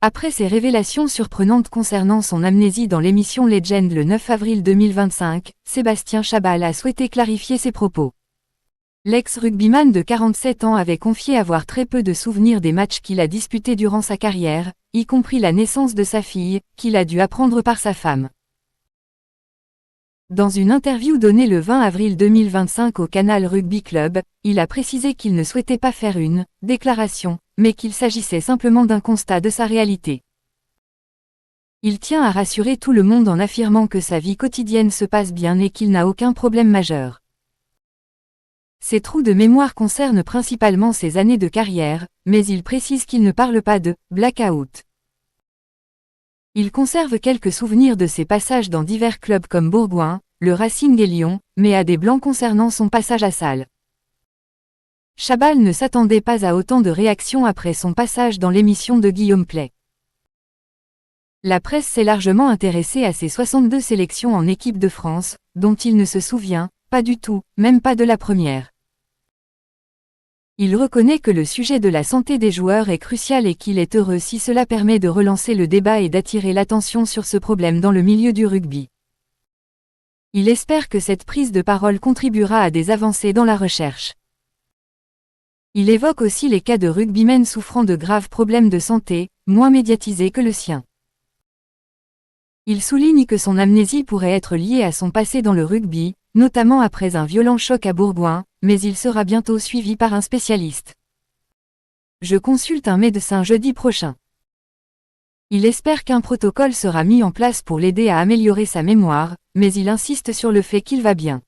Après ses révélations surprenantes concernant son amnésie dans l'émission Legend le 9 avril 2025, Sébastien Chabal a souhaité clarifier ses propos. L'ex-rugbyman de 47 ans avait confié avoir très peu de souvenirs des matchs qu'il a disputés durant sa carrière, y compris la naissance de sa fille, qu'il a dû apprendre par sa femme. Dans une interview donnée le 20 avril 2025 au Canal Rugby Club, il a précisé qu'il ne souhaitait pas faire une déclaration, mais qu'il s'agissait simplement d'un constat de sa réalité. Il tient à rassurer tout le monde en affirmant que sa vie quotidienne se passe bien et qu'il n'a aucun problème majeur. Ses trous de mémoire concernent principalement ses années de carrière, mais il précise qu'il ne parle pas de « blackout ». Il conserve quelques souvenirs de ses passages dans divers clubs comme Bourgoin, le Racing et Lyon, mais a des blancs concernant son passage à Salles. Chabal ne s'attendait pas à autant de réactions après son passage dans l'émission de Guillaume Play. La presse s'est largement intéressée à ses 62 sélections en équipe de France, dont il ne se souvient pas du tout, même pas de la première. Il reconnaît que le sujet de la santé des joueurs est crucial et qu'il est heureux si cela permet de relancer le débat et d'attirer l'attention sur ce problème dans le milieu du rugby. Il espère que cette prise de parole contribuera à des avancées dans la recherche. Il évoque aussi les cas de rugbymen souffrant de graves problèmes de santé, moins médiatisés que le sien. Il souligne que son amnésie pourrait être liée à son passé dans le rugby, notamment après un violent choc à Bourgoin, mais il sera bientôt suivi par un spécialiste. Je consulte un médecin jeudi prochain. Il espère qu'un protocole sera mis en place pour l'aider à améliorer sa mémoire, mais il insiste sur le fait qu'il va bien.